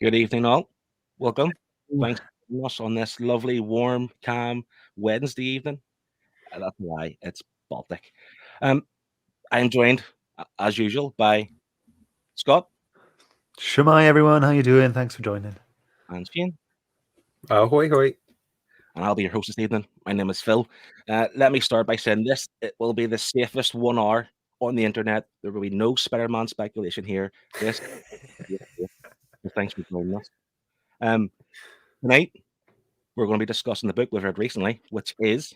Good evening, all. Welcome. Thanks for joining us on this lovely, warm, calm Wednesday evening. That's why it's Baltic. Um, I am joined, as usual, by Scott Shemai, everyone. How you doing? Thanks for joining. and Shane, Ahoy, hoy. and I'll be your host this evening. My name is Phil. Let me start by saying this: it will be the safest 1 hour on the internet. There will be no Spider-Man speculation here. This. Thanks for joining us. Tonight, we're going to be discussing the book we've read recently, which is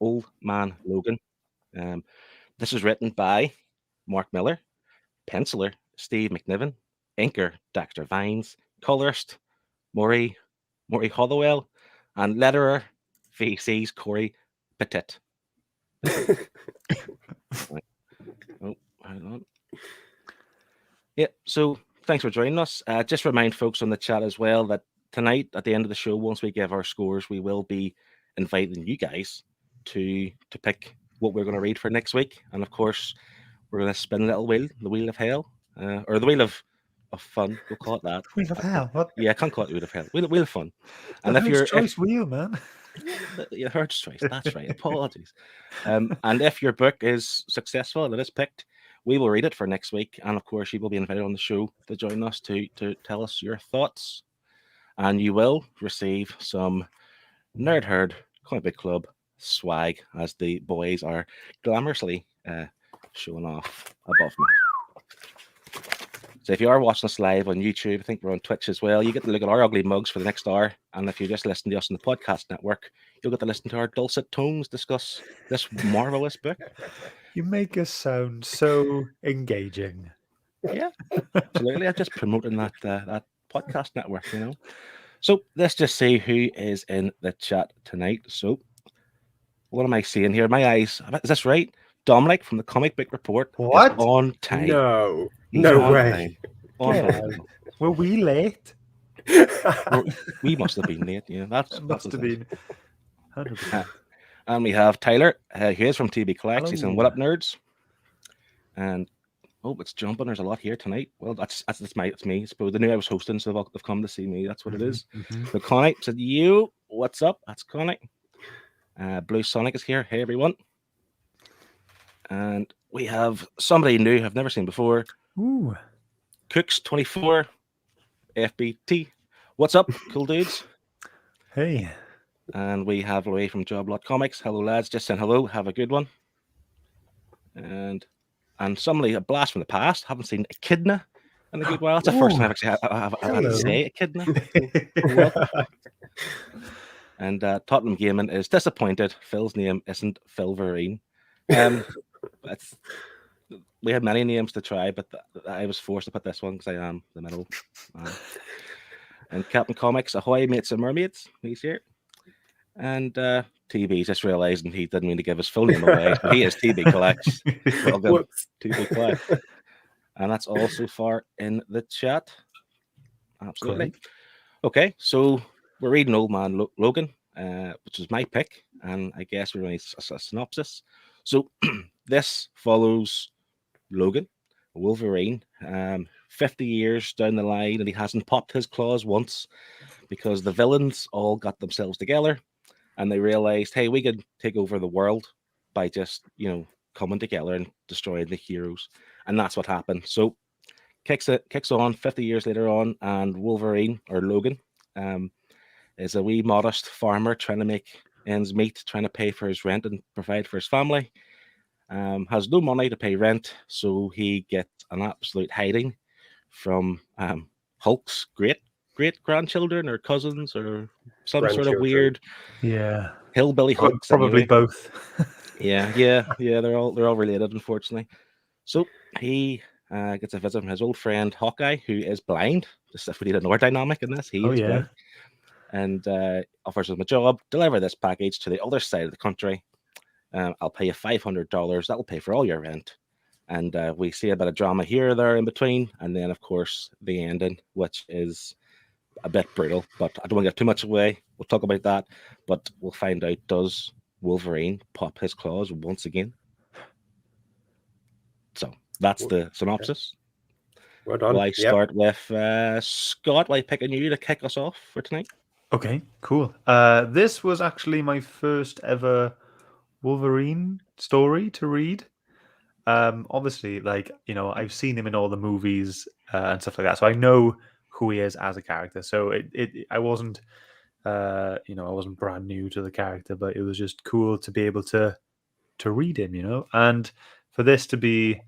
Old Man Logan. This is written by Mark Millar, penciler Steve McNiven, inker Dexter Vines, colorist Maury Hollowell, and letterer VC's Corey Petit. Oh, hang on. Yeah, so thanks for joining us. Just remind folks on the chat as well that tonight, at the end of the show, once we give our scores, we will be inviting you guys to pick what we're going to read for next week. And of course, we're going to spin a little wheel, the wheel of hell, or the wheel of fun. We'll call it that. Wheel of hell. What? Yeah, I can't call it wheel of hell. Wheel of fun. And if you're choice wheel, man. You heard choice. That's right. Apologies. And if your book is successful and it is picked, we will read it for next week. And of course, you will be invited on the show to join us to tell us your thoughts. And you will receive some Nerd Herd Comic Book Club swag as the boys are glamorously showing off above me. So if you are watching us live on YouTube, I think we're on Twitch as well, you get to look at our ugly mugs for the next hour. And if you just listen to us on the podcast network, you'll get to listen to our dulcet tones discuss this marvelous book. You make us sound so engaging. Yeah, absolutely. I'm just promoting that podcast network, you know. So let's just see who is in the chat tonight. So what am I seeing here? My eyes, is this right? Dominic from the Comic Book Report What? is on time. No. He's No on way. time. Unbelievable. Were we late? We must have been late. Yeah, that must have been 100%. And we have Tyler. He is from TB Collects. He's in Hello. What Up Nerds. And it's jumping. There's a lot here tonight. Well, that's me. I suppose they knew I was hosting, so they've come to see me. That's what it is. So Connie said, "You, what's up?" That's Connie. Blue Sonic is here. Hey everyone. And we have somebody new I've never seen before. Ooh. Cooks24 FBT. What's up, cool dudes? Hey. And we have Louis from Joblot Comics. Hello, lads. Just saying hello. Have a good one. And somebody, a blast from the past. Haven't seen Echidna in a good while. That's the first time I've actually had to say Echidna. And Tottenham Gaming is disappointed. Phil's name isn't Philverine. We had many names to try, but I was forced to put this one because I am the middle man. And Captain Comics, ahoy, mates and mermaids. He's here. And TB just realizing he didn't mean to give his full name away. He is TB Collects. Welcome, TB Collects. And that's all so far in the chat. Absolutely. Great. Okay, so we're reading Old Man Logan, which is my pick. And I guess we're going to a synopsis. So this follows Logan, Wolverine, 50 years down the line, and he hasn't popped his claws once because the villains all got themselves together and they realized, hey, we could take over the world by just, coming together and destroying the heroes. And that's what happened. So kicks on 50 years later on, and Wolverine, or Logan, is a wee modest farmer trying to make ends meet, trying to pay for his rent and provide for his family. Has no money to pay rent, so he gets an absolute hiding from Hulk's great grandchildren or cousins or some sort of weird hillbilly Hulks. Probably anyway. both. yeah. They're all related, unfortunately. So he gets a visit from his old friend Hawkeye, who is blind. Just if we need another dynamic in this, he is blind, and offers him a job. Deliver this package to the other side of the country. I'll pay you $500. That'll pay for all your rent. And we see a bit of drama here or there in between. And then, of course, the ending, which is a bit brutal. But I don't want to give too much away. We'll talk about that. But we'll find out, does Wolverine pop his claws once again? So that's the synopsis. Well done. Will I Yep. start with Scott? Will I pick on you to kick us off for tonight? Okay, cool. This was actually my first ever Wolverine story to read. Obviously, like, I've seen him in all the movies and stuff like that, so I know who he is as a character. So I wasn't, I wasn't brand new to the character, but it was just cool to be able to read him, and for this to be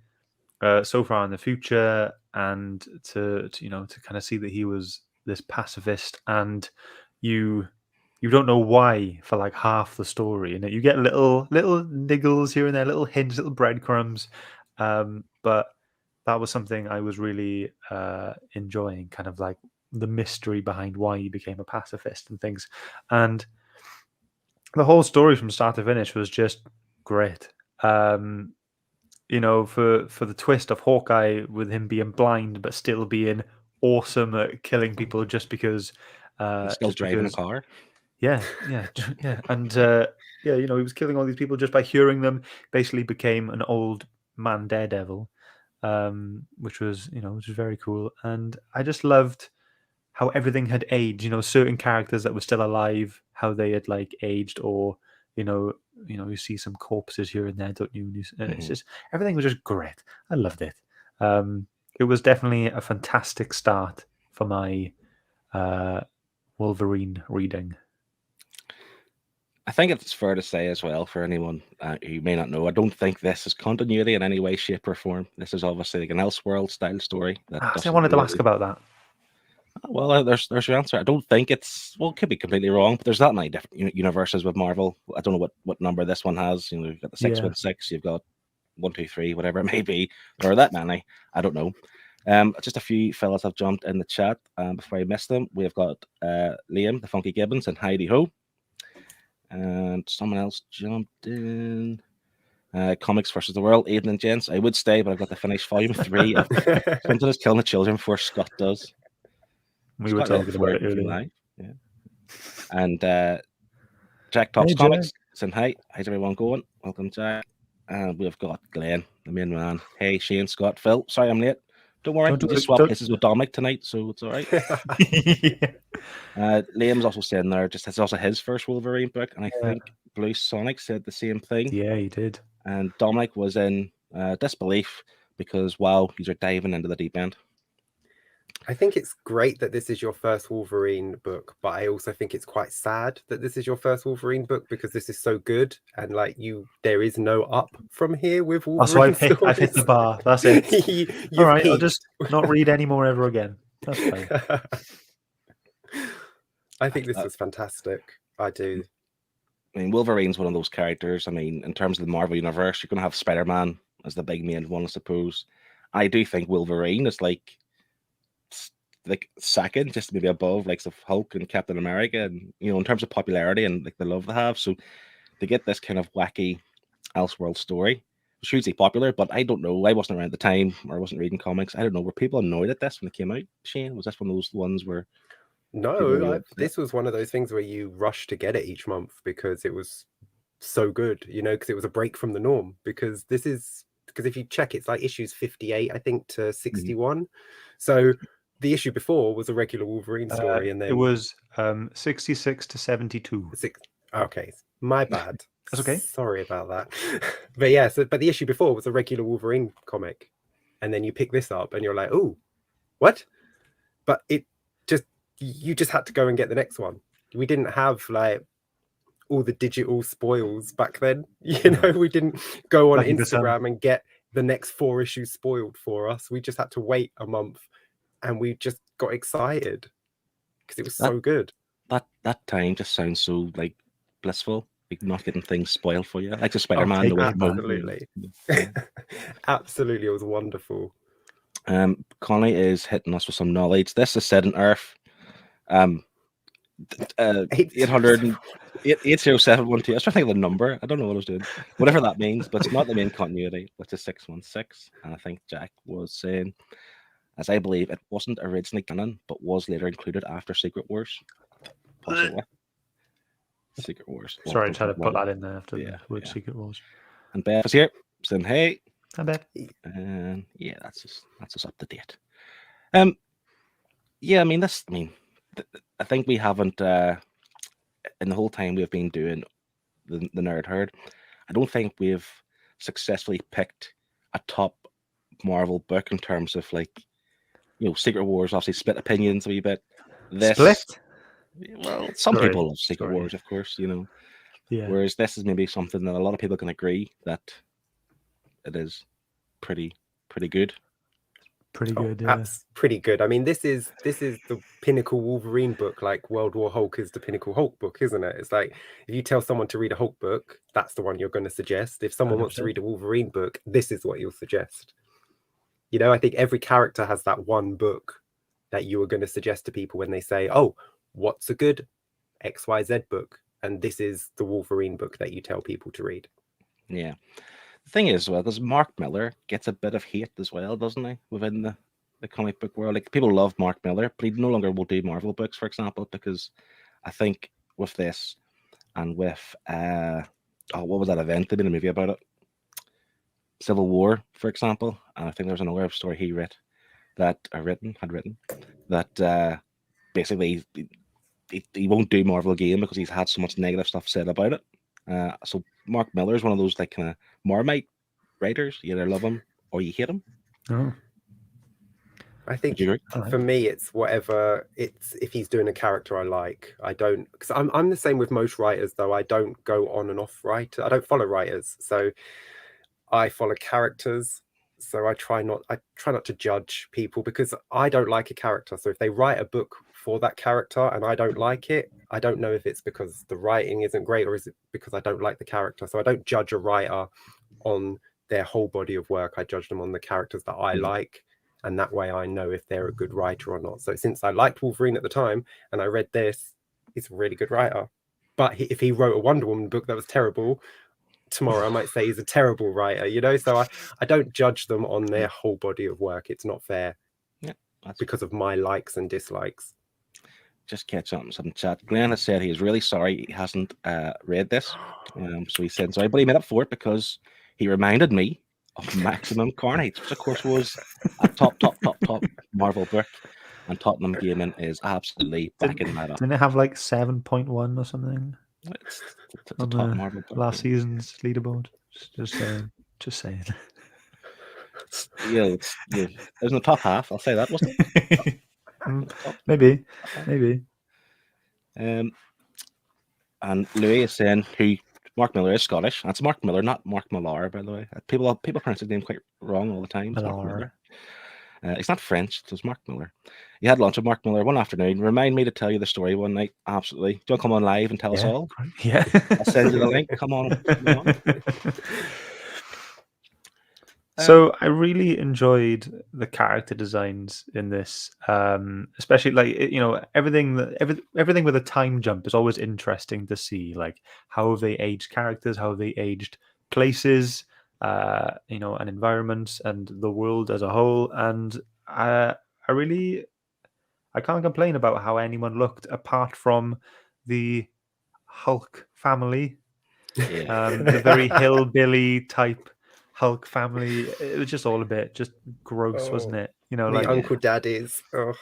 so far in the future, and to kind of see that he was this pacifist, and you don't know why for like half the story, and you get little niggles here and there, little hints, little breadcrumbs, but that was something I was really enjoying, kind of like the mystery behind why he became a pacifist and things, and the whole story from start to finish was just great. For the twist of Hawkeye with him being blind but still being awesome at killing people just because, He's still driving a car. yeah, yeah, and he was killing all these people just by hearing them. Basically, became an old man daredevil, which was very cool, and I just loved how everything had aged. Certain characters that were still alive, how they had like aged, or you see some corpses here and there, don't you? And it's just everything was just great. I loved it. It was definitely a fantastic start for my Wolverine reading. I think it's fair to say as well, for anyone who may not know, I don't think this is continuity in any way, shape, or form. This is obviously like an Elseworld style story. I wanted to ask about that. Well, there's your answer. I don't think it's, well, it could be completely wrong, but there's that many different universes with Marvel. I don't know what number this one has. You've got the 616, you've got 123, whatever it may be. There are that many. I don't know. Just a few fellas have jumped in the chat. Before I miss them, we've got Liam, the Funky Gibbons, and Heidi Ho. And someone else jumped in. Comics versus the World, Aiden and gents. I would stay, but I've got to finish volume 3 of Something is Killing the Children before Scott does. We were talking about it earlier. Yeah. And Jack Tops Comics saying hi. How's everyone going? Welcome, Jack. And we've got Glenn, the main man. Hey, Shane, Scott, Phil. Sorry I'm late. Don't worry. We just swapped places with Dominic tonight, so it's all right. Liam's also saying there, it's also his first Wolverine book, and I think Blue Sonic said the same thing. Yeah, he did. And Dominic was in disbelief because, wow, these are diving into the deep end. I think it's great that this is your first Wolverine book, but I also think it's quite sad that this is your first Wolverine book because this is so good, and like there is no up from here with Wolverine. So I've hit the bar. That's it. All right, I'll just not read any more ever again. That's fine. I think this was fantastic. I do. I mean, Wolverine's one of those characters. I mean, in terms of the Marvel Universe, you're going to have Spider-Man as the big main one, I suppose. I do think Wolverine is like second, just maybe above like Hulk and Captain America, and in terms of popularity and like the love they have. So to get this kind of wacky Elseworld story, it's hugely popular. But I don't know. I wasn't around at the time, or I wasn't reading comics. I don't know. Were people annoyed at this when it came out? Shane, was this one of those ones where? No, this was one of those things where you rush to get it each month because it was so good. Because it was a break from the norm. Because if you check, it's like issues 58, I think, to 61. So the issue before was a regular Wolverine story, and then it was 66 to 72. Okay, my bad. That's okay. Sorry about that. But yeah, but the issue before was a regular Wolverine comic, and then you pick this up, and you're like, "Oh, what?" But you just had to go and get the next one. We didn't have like all the digital spoils back then. We didn't go on Instagram and get the next 4 issues spoiled for us. We just had to wait a month. And we just got excited because it was so good. That time just sounds so like blissful, like not getting things spoiled for you, like the Spider-Man. Absolutely, absolutely, it was wonderful. Connie is hitting us with some knowledge. This is set in Earth. 800 8071. I was trying to think of the number. I don't know what I was doing. Whatever that means, but it's not the main continuity, which is 616. And I think Jack was saying, as I believe, it wasn't originally canon, but was later included after Secret Wars. Possibly. Secret Wars. Sorry, I just had to put that in there after the word Secret Wars. And Beth is here, saying hey. Hi, Beth. And that's us up to date. Yeah, I mean, I think we haven't, in the whole time we've been doing the Nerd Herd, I don't think we've successfully picked a top Marvel book in terms of like, Secret Wars obviously split opinions a wee bit. Split. Well, some Sorry, people love Secret sorry. Wars, of course, Yeah. whereas this is maybe something that a lot of people can agree that it is pretty good. Pretty good. Yeah. That's pretty good. I mean, this is the pinnacle Wolverine book, like World War Hulk is the pinnacle Hulk book, isn't it? It's like if you tell someone to read a Hulk book, that's the one you're going to suggest. If someone wants to 100%. read a Wolverine book, this is what you'll suggest. I think every character has that one book that you are going to suggest to people when they say, "Oh, what's a good XYZ book?" And this is the Wolverine book that you tell people to read. Yeah. The thing is, well, because Mark Millar gets a bit of hate as well, doesn't he, within the comic book world? Like, people love Mark Millar, but he no longer will do Marvel books, for example, because I think with this and with what was that event? They did a movie about it, Civil War, for example, and I think there's another story he had written that basically he won't do Marvel again because he's had so much negative stuff said about it. So Mark Millar is one of those like kind of Marmite writers. You either love him or you hate him. Oh. I think Would you agree? for me, it's whatever. It's if he's doing a character I like. I don't, because I'm the same with most writers though. I don't go on and off writer. I don't follow writers, so I follow characters. So I try not to judge people because I don't like a character. So if they write a book for that character and I don't like it, I don't know if it's because the writing isn't great or is it because I don't like the character. So I don't judge a writer on their whole body of work. I judge them on the characters that I like. And that way I know if they're a good writer or not. So since I liked Wolverine at the time and I read this, he's a really good writer. But if he wrote a Wonder Woman book that was terrible, tomorrow I might say he's a terrible writer, so I don't judge them on their whole body of work. It's not fair. Yeah, because of my likes and dislikes. Just catch up on some chat. Glenn has said he's really sorry he hasn't read this. So he said sorry, but he made up for it because he reminded me of Maximum Carnage, which of course was a top Marvel book, and Tottenham Gaming is absolutely backing that up. Didn't it have like 7.1 or something? It's a on top the Marvel book. last season's leaderboard. Just saying. Just saying. Yeah, it was in the top half. I'll say that, wasn't it? Maybe. And Louis is saying Mark Millar is Scottish. That's Mark Millar, not Mark Millar, by the way. People pronounce his name quite wrong all the time. It's Mark Millar. It's not French. It's Mark Millar. You had lunch with Mark Millar one afternoon. Remind me to tell you the story one night. Absolutely. Do you want to come on live and tell us all? Yeah. I'll send you the link. Come on. So I really enjoyed the character designs in this, especially like everything with a time jump is always interesting to see, like how have they aged characters, how have they aged places, and environments and the world as a whole. And I can't complain about how anyone looked apart from the Hulk family, the very hillbilly type Hulk family. It was just all a bit just gross, wasn't it? The Uncle Daddies. Oh.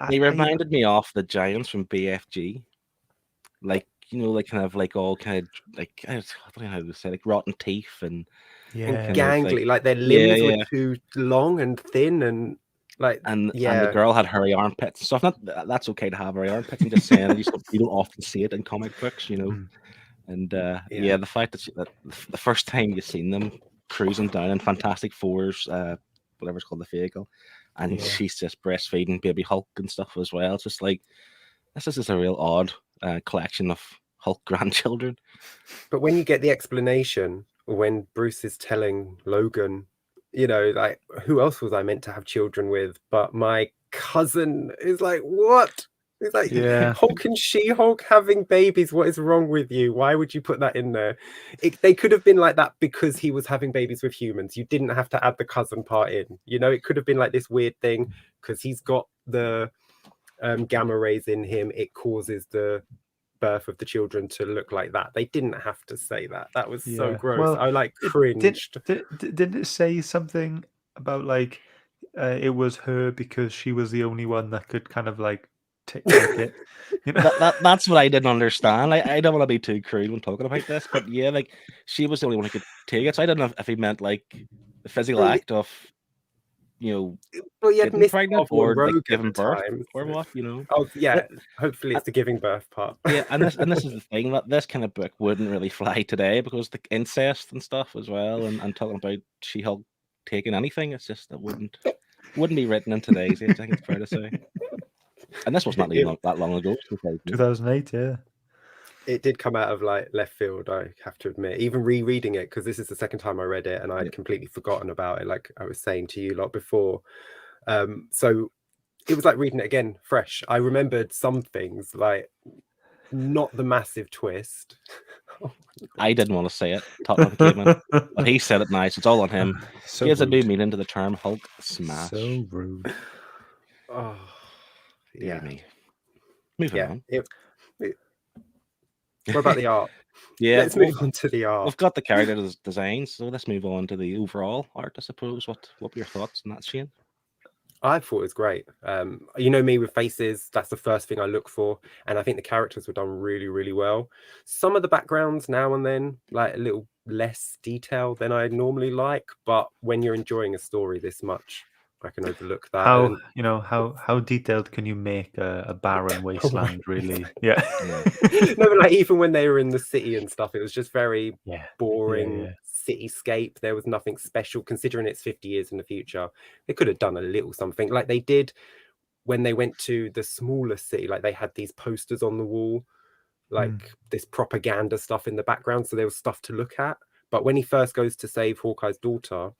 They reminded me of the Giants from BFG, like like kind of like all kind of like I don't know how to say, like rotten teeth and gangly, like their limbs were too long and thin and like and the girl had hairy armpits and stuff. Not that's okay to have hairy armpits. I'm just saying you don't often see it in comic books, And the fact that the first time you've seen them cruising down in Fantastic Four's whatever's called the vehicle, and she's just breastfeeding baby Hulk and stuff as well. It's just like this is just a real odd collection of Hulk grandchildren. But when you get the explanation, when Bruce is telling Logan, like, who else was I meant to have children with but my cousin, is like, what? It's like, Hulk and She-Hulk having babies. What is wrong with you? Why would you put that in there? They could have been like that because he was having babies with humans. You didn't have to add the cousin part in. It could have been like this weird thing because he's got the gamma rays in him. It causes the birth of the children to look like that. They didn't have to say that. That was so gross. Well, I cringed. Didn't it say something about like it was her because she was the only one that could kind of like take it. You know? That's what I didn't understand. I don't want to be too crude when talking about this, but yeah, like she was the only one who could take it. So I don't know if he meant like the physical act of, well, you had getting Miss pregnant Marvel or and like Rogue at giving the birth time. or So. what, you know. Oh yeah, But- hopefully it's the giving birth part. Yeah, and this is the thing, that this kind of book wouldn't really fly today because the incest and stuff as well, and talking about She-Hulk taking anything, it's just it wouldn't be written in today's age, I think it's fair to say. And this was not even that long ago. 2008, yeah. It did come out of like left field, I have to admit. Even rereading it, because this is the second time I read it, and I'd completely forgotten about it, like I was saying to you lot before. So it was like reading it again, fresh. I remembered some things, like not the massive twist. I didn't want to say it, Tottenham came in, but he said it nice. It's all on him. So Gives a new rude. meaning to the term Hulk smash. So rude. Oh, Dear yeah. me. Moving on. What about the art? Yeah, Let's move on to the art. We've got the character designs, so let's move on to the overall art, I suppose. What were your thoughts on that, Shane? I thought it was great. You know me with faces, that's the first thing I look for. And I think the characters were done really, really well. Some of the backgrounds now and then, like a little less detail than I normally like. But when you're enjoying a story this much, I can overlook that. How detailed can you make a barren wasteland, really? Yeah. No, but like even when they were in the city and stuff, it was just very boring cityscape. There was nothing special, considering it's 50 years in the future. They could have done a little something like they did when they went to the smaller city. Like they had these posters on the wall, like this propaganda stuff in the background, so there was stuff to look at. But when he first goes to save Hawkeye's daughter,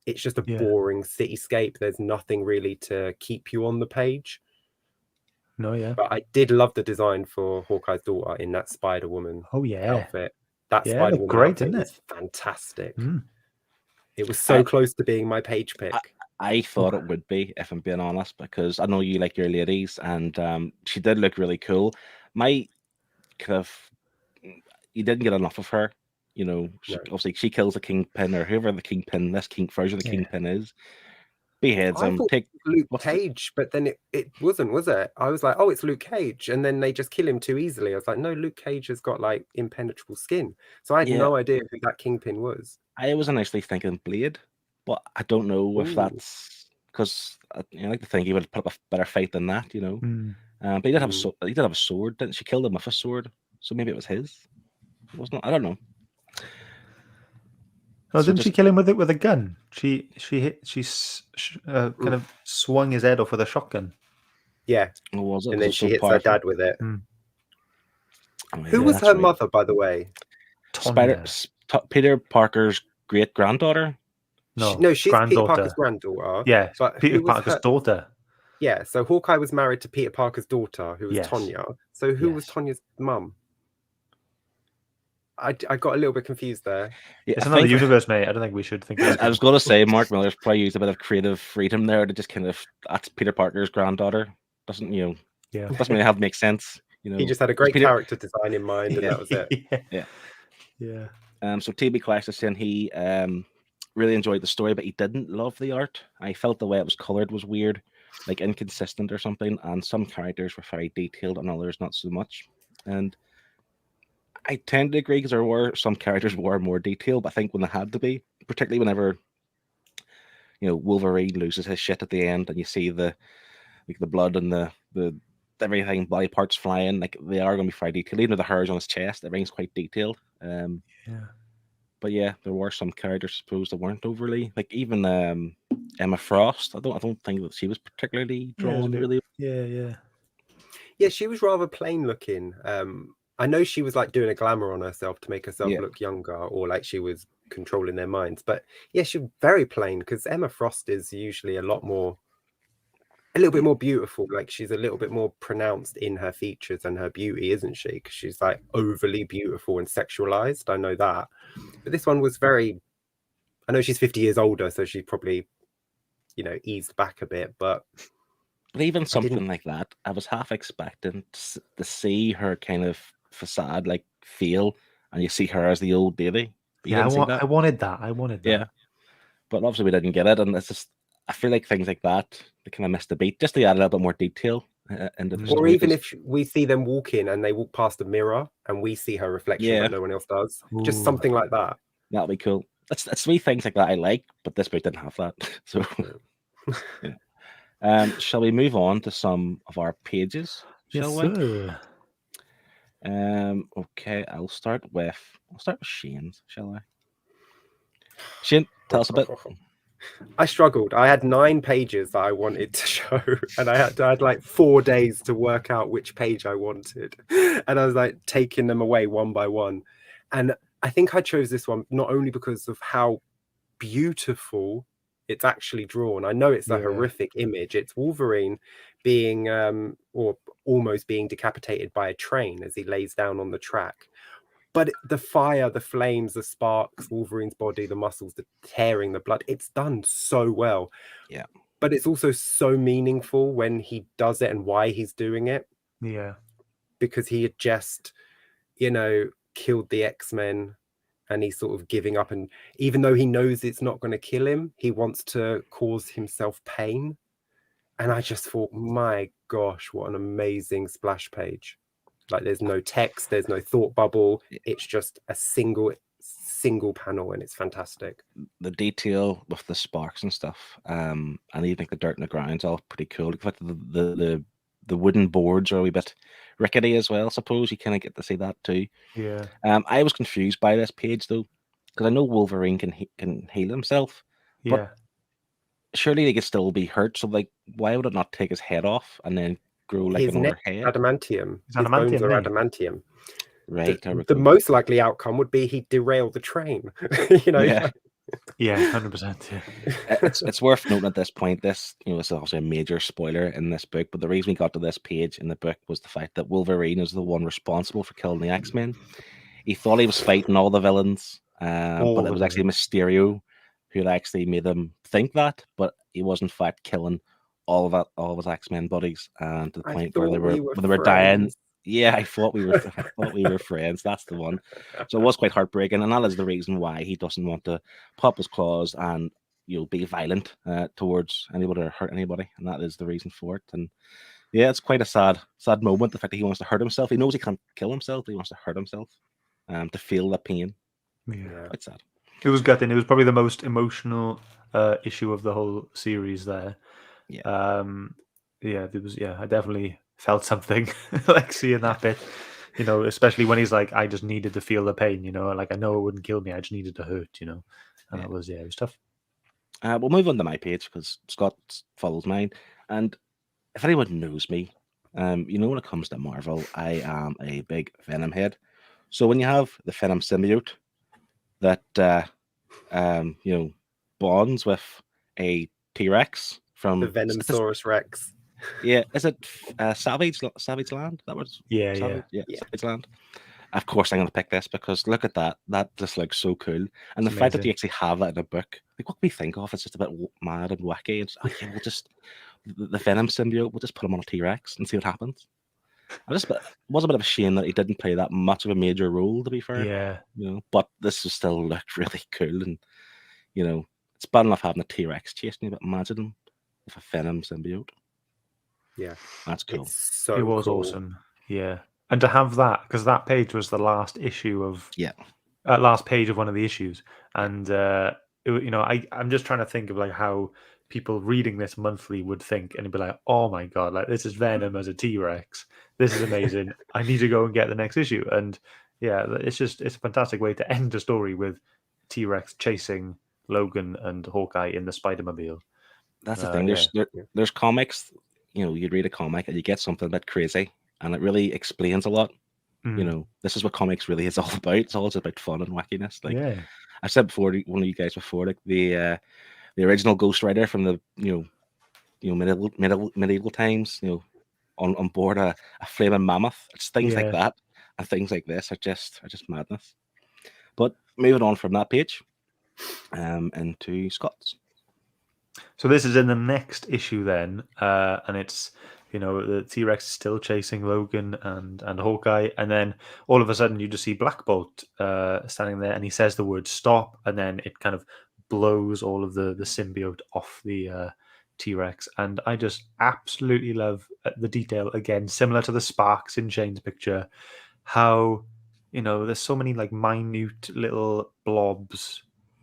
it's just a boring cityscape. There's nothing really to keep you on the page. But I did love the design for Hawkeye's daughter in that Spider-Woman outfit. That Spider-Woman great, outfit isn't it? was fantastic. It was so close to being my page pick. I thought it would be, if I'm being honest, because I know you like your ladies, and she did look really cool. My kind of, you didn't get enough of her. You know, obviously she kills the Kingpin, or whoever the Kingpin, this version of the Kingpin is. Beheads him. Take Luke Cage, but then it wasn't, was it? I was like, oh, it's Luke Cage, and then they just kill him too easily. I was like, no, Luke Cage has got like impenetrable skin, so I had no idea who that Kingpin was. I was initially thinking Blade, but I don't know if that's because I like to think he would put up a better fight than that, you know. But he did have a sword. Didn't she kill him with a sword? So maybe it was his. It wasn't. I don't know. Oh, so didn't she kill him with a gun? She kind of swung his head off with a shotgun. Yeah. Or was it? And then she hits her dad with it. Who was her mother, by the way? Peter Parker's great granddaughter. No, she's Peter Parker's granddaughter. Yeah, but Peter Parker's daughter. Yeah, so Hawkeye was married to Peter Parker's daughter, who was Tonya. So who was Tonya's mum? I got a little bit confused there. Yeah, it's another universe, mate. I don't think we should think about it. I was going to say Mark Miller's probably used a bit of creative freedom there to just kind of, that's Peter Parker's granddaughter. Doesn't doesn't really have to make sense. You know, he just had a great character design in mind, and that was it. Yeah. So TB Clash is saying he really enjoyed the story, but he didn't love the art. I felt the way it was colored was weird, like inconsistent or something, and some characters were very detailed and others not so much. And I tend to agree, because there were some characters were more detailed, but I think when they had to be, particularly whenever Wolverine loses his shit at the end, and you see the blood and the everything, body parts flying, like they are going to be very detailed. Even the hairs on his chest, everything's quite detailed. But yeah, there were some characters, I suppose, that weren't overly, like even Emma Frost. I don't think that she was particularly drawn really. Yeah, she was rather plain looking. I know she was like doing a glamour on herself to make herself look younger, or like she was controlling their minds. But yeah, she was very plain, because Emma Frost is usually a little bit more beautiful. Like she's a little bit more pronounced in her features and her beauty, isn't she? Because she's like overly beautiful and sexualized. I know that. But this one was very, I know she's 50 years older, so she probably, eased back a bit. But even something like that, I was half expecting to see her kind of facade like fail, and you see her as the old lady. I wanted that. Yeah, but obviously we didn't get it, and it's just, I feel like things like that, they kind of missed the beat, just to add a little bit more detail into the Or Or story. even 'cause- if we see them walk in and they walk past a mirror and we see her reflection, Yeah. but no one else does. Just Ooh. something like that. that'll be cool. That's 3 things like that I like, but this book didn't have that. So, shall we move on to some of our pages? Yes, Shall we? sir. Okay, I'll start with Shane's. Shall I? Shane, tell us a bit. I struggled. I had 9 pages that I wanted to show, and I had like 4 days to work out which page I wanted, and I was like taking them away one by one. And I think I chose this one not only because of how beautiful it's actually drawn. I know it's a Yeah. horrific image. It's Wolverine being or almost being decapitated by a train as he lays down on the track. But the fire, the flames, the sparks, Wolverine's body, the muscles, the tearing, the blood, it's done so well. Yeah. But it's also so meaningful when he does it and why he's doing it. Yeah. Because he had just, killed the X-Men and he's sort of giving up. And even though he knows it's not going to kill him, he wants to cause himself pain. And I just thought, my gosh, what an amazing splash page. Like there's no text, there's no thought bubble. It's just a single panel, and it's fantastic. The detail with the sparks and stuff, and even like the dirt and the ground's all pretty cool. In fact, the wooden boards are a wee bit rickety as well. I suppose you kind of get to see that too. Yeah. I was confused by this page though, because I know Wolverine can heal himself, but Yeah. surely he could still be hurt. So like, why would it not take his head off and then grow like His another neck head? adamantium. It's His bones adamantium, are mate. adamantium. Right. The most likely outcome would be he'd derail the train. Yeah. Yeah, 100%. Yeah. It's worth noting at this point, this this is also a major spoiler in this book, but the reason we got to this page in the book was the fact that Wolverine is the one responsible for killing the X-Men. He thought he was fighting all the villains, but it was actually Mysterio who had actually made him think that, but he was in fact killing all of his X-Men buddies, and to the point where they were dying. Yeah, I thought we were friends. That's the one. So it was quite heartbreaking, and that is the reason why he doesn't want to pop his claws and be violent towards anybody or hurt anybody, and that is the reason for it. And yeah, it's quite a sad moment. The fact that he wants to hurt himself. He knows he can't kill himself, but he wants to hurt himself, to feel the pain. Yeah, quite sad. It was gutting. It was probably the most emotional issue of the whole series. There. Yeah. There was. Yeah, I definitely felt something like seeing that bit, especially when he's like, I just needed to feel the pain, like I know it wouldn't kill me, I just needed to hurt, and it was tough. We'll move on to my page because Scott follows mine, and if anyone knows me, when it comes to Marvel, I am a big Venom head. So when you have the Venom symbiote that bonds with a T-Rex from the Venomsaurus Rex. Yeah, is it Savage Land? That was Savage Land. Of course, I'm going to pick this because look at that. That just looks so cool, and the fact that you actually have that in a book, like what can we think of? It's just a bit mad and wacky. It's we'll just the Venom symbiote. We'll just put him on a T-Rex and see what happens. It was a bit of a shame that he didn't play that much of a major role, to be fair. Yeah. But this still looked really cool, and it's bad enough having a T-Rex chasing you, but imagine him with a Venom symbiote. Yeah, that's cool. It was awesome. Yeah, and to have that, because that page was the last issue of last page of one of the issues, and I'm just trying to think of like how people reading this monthly would think, and be like, oh my god, like this is Venom as a T-Rex. This is amazing. I need to go and get the next issue. And yeah, it's a fantastic way to end a story with T-Rex chasing Logan and Hawkeye in the Spider-Mobile. That's the thing. There's comics. You'd read a comic and you get something a bit crazy, and it really explains a lot. This is what comics really is all about. It's all about fun and wackiness. Like I said before, one of you guys before, like the original Ghost Rider from the medieval times, on board a flaming mammoth. It's things like that, and things like this are just madness. But moving on from that page, into Scott's. So this is in the next issue then, and it's the T-Rex is still chasing Logan and Hawkeye, and then all of a sudden you just see Black Bolt standing there, and he says the word stop, and then it kind of blows all of the symbiote off the T-Rex, and I just absolutely love the detail again, similar to the sparks in Shane's picture. How there's so many like minute little blobs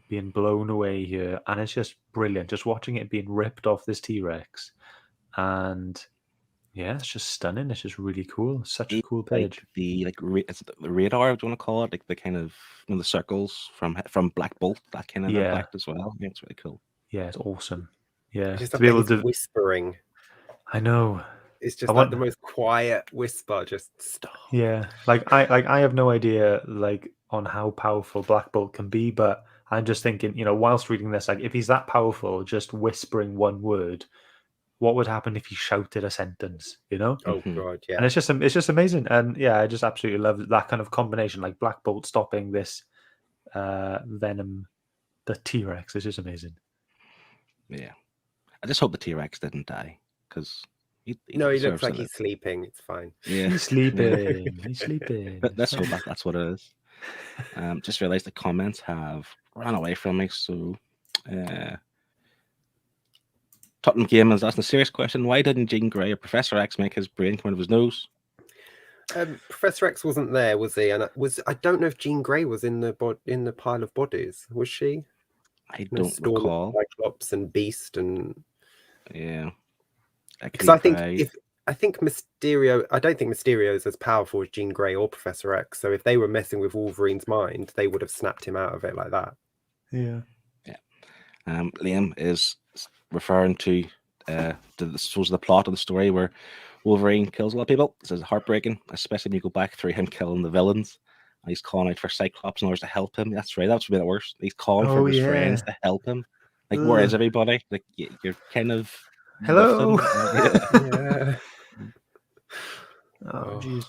being blown away here, and it's just brilliant. Just watching it being ripped off this T-Rex, and yeah, it's just stunning. It's just really cool. Such a cool page. Is it the radar? Do you want to call it like the kind of the circles from Black Bolt? That kind of effect as well. Yeah, it's really cool. Yeah, it's awesome. Yeah, Just to be able his to whispering. I know. It's just like the most quiet whisper. Just stop. Yeah, like I have no idea like on how powerful Black Bolt can be, but I'm just thinking, whilst reading this, like if he's that powerful, just whispering one word, what would happen if he shouted a sentence? Oh god, yeah. And it's just amazing, and yeah, I just absolutely love that kind of combination, like Black Bolt stopping this Venom, the T-Rex. It's just amazing. Yeah, I just hope the T-Rex didn't die because. He looks like he's sleeping. It's fine. Yeah, he's sleeping. He's sleeping. But let's hope that's what it is. Just realized the comments have run away from me. So, Tottenham Game is asking a serious question: why didn't Jean Grey or Professor X make his brain come out of his nose? Professor X wasn't there, was he? And I don't know if Jean Grey was in the pile of bodies. Was she? I don't recall. Cyclops and Beast and yeah. Because I think Mysterio, I don't think Mysterio is as powerful as Jean Grey or Professor X. So if they were messing with Wolverine's mind, they would have snapped him out of it like that. Yeah. Liam is referring to the plot of the story where Wolverine kills a lot of people. This is heartbreaking, especially when you go back through him killing the villains. And he's calling out for Cyclops in order to help him. That's right. That's been the worst. He's calling for his friends to help him. Like, where is everybody? Like, you're kind of. Hello. Yeah. Oh, jeez.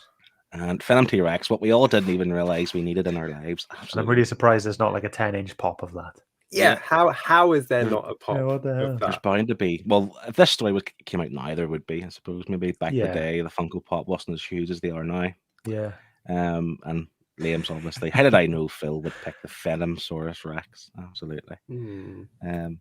And Venom T-Rex, what we all didn't even realize we needed in our lives. I'm really surprised there's not like a 10-inch pop of that. Yeah. How is there not a pop? Yeah, what the hell? There's bound to be. Well, if this story came out now, there would be, I suppose. Maybe back in the day, the Funko Pop wasn't as huge as they are now. Yeah. And Liam's obviously. How did I know Phil would pick the Venomsaurus Rex? Absolutely. And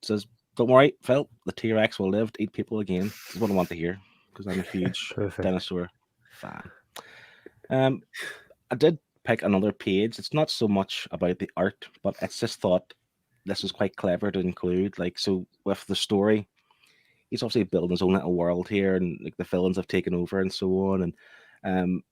says, don't worry, Phil, the T-Rex will live to eat people again. That's what I want to hear, because I'm a huge dinosaur fan. I did pick another page. It's not so much about the art, but it's just thought this was quite clever to include. Like, so with the story, he's obviously building his own little world here, and like the villains have taken over and so on. And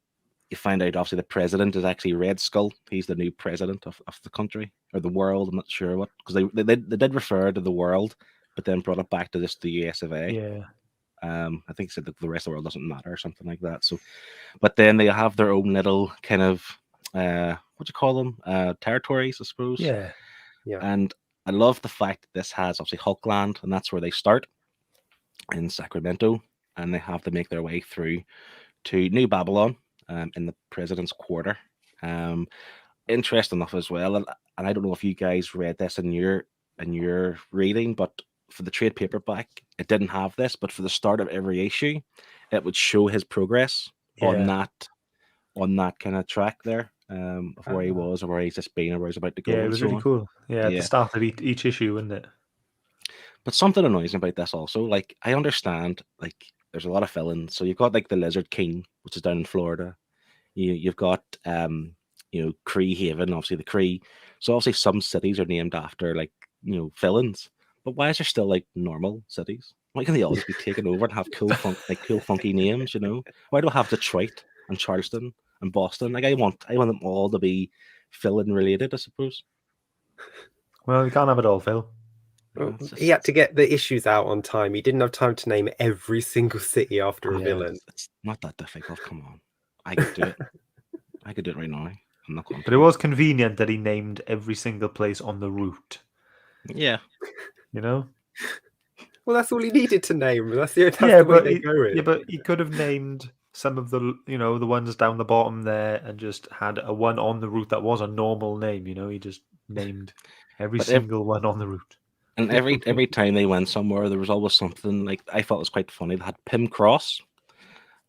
you find out obviously the president is actually Red Skull. He's the new president of the country or the world. I'm not sure what, because they did refer to the world, but then brought it back to just the US of A. Yeah. I think he said that the rest of the world doesn't matter or something like that. So, but then they have their own little kind of what do you call them? Territories, I suppose. Yeah. Yeah. And I love the fact that this has obviously Hulkland, and that's where they start in Sacramento, and they have to make their way through to New Babylon in the president's quarter. Interesting enough as well, and I don't know if you guys read this in your reading, but for the trade paperback, it didn't have this, but for the start of every issue, it would show his progress on that kind of track there, of where he was, or where he's just been, or where he's about to go. Yeah, it was really cool. Yeah, at the start of each issue, wasn't it? But something annoys me about this also. Like, I understand, like, there's a lot of villains. So you've got like the Lizard King, which is down in Florida. You've got Kree Haven, obviously the Kree. So obviously some cities are named after like villains. But why is there still like normal cities? Why can they always be taken over and have cool funky names? Why do I have Detroit and Charleston and Boston? Like I want them all to be villain related, I suppose. Well, you can't have it all, Phil. Well, he had to get the issues out on time. He didn't have time to name every single city after a villain. It's not that difficult. Come on, I could do it. I could do it right now. I'm not going to. But it was convenient that he named every single place on the route. Yeah. Well, that's all he needed to name. That's the way they go with. Yeah, but he could have named some of the the ones down the bottom there and just had a one on the route that was a normal name. He just named every single one on the route. And every time they went somewhere, there was always something like I thought was quite funny. They had Pym Cross,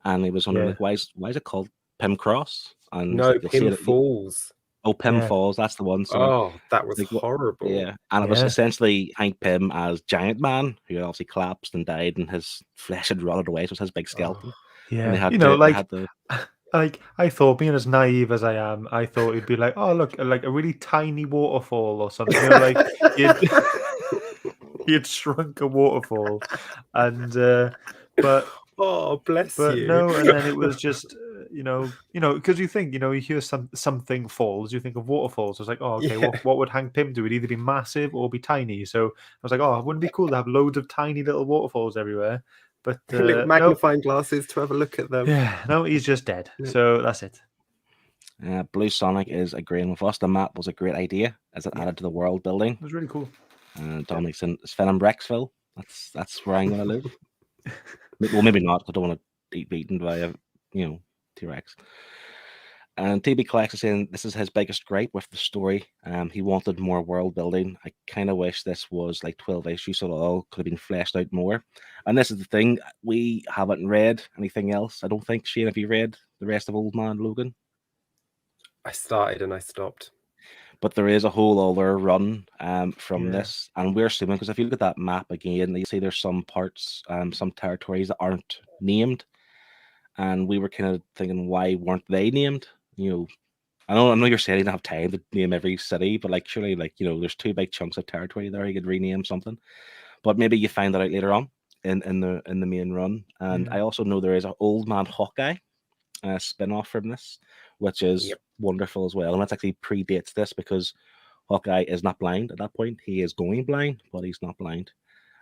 and he was wondering like, why is it called Pym Cross? And no, Pym Falls. Oh, Pym Yeah. Falls, that's the one. So Oh, that was like what? horrible. Yeah, and it was Yeah. essentially Hank Pym as Giant Man, who obviously collapsed and died, and his flesh had rotted away. So it was his big skeleton. And they Yeah. had You know, they like, had the like I thought, being as naive as I am, I thought it'd be like, oh look, like a really tiny waterfall or something. You know, like he had shrunk a waterfall, and but Oh, bless but you. no, and then it was just because you think, you hear something falls, you think of waterfalls. I was like, oh, okay, Yeah. what would Hank Pym do? It'd either be massive or be tiny. So I was like, oh, wouldn't it be cool to have loads of tiny little waterfalls everywhere? But Little no, magnifying glasses to have a look at them. yeah, no, he's just dead. Yeah. So that's it. Blue Sonic is agreeing with us. The map was a great idea as it added to the world building. It was really cool. Dominic's in Sven and Brexville. That's where I'm going to live. Well, maybe not. I don't want to be beaten by a T-Rex. And TB Collects is saying this is his biggest gripe with the story. He wanted more world building. I kind of wish this was like 12 issues, so it all could have been fleshed out more. And this is the thing, we haven't read anything else. I don't think. Shane, have you read the rest of Old Man Logan? I started and I stopped. But there is a whole other run from Yeah. this, and we're assuming, because if you look at that map again, you see there's some parts, some territories that aren't named, and we were kind of thinking, why weren't they named? I know you're saying you don't have time to name every city, but like surely, like there's 2 big chunks of territory there. You could rename something, but maybe you find that out later on in the main run. And Yeah. I also know there is an Old Man Hawkeye spin-off from this, which is wonderful as well, and that actually predates this because Hawkeye is not blind at that point. He is going blind, but he's not blind,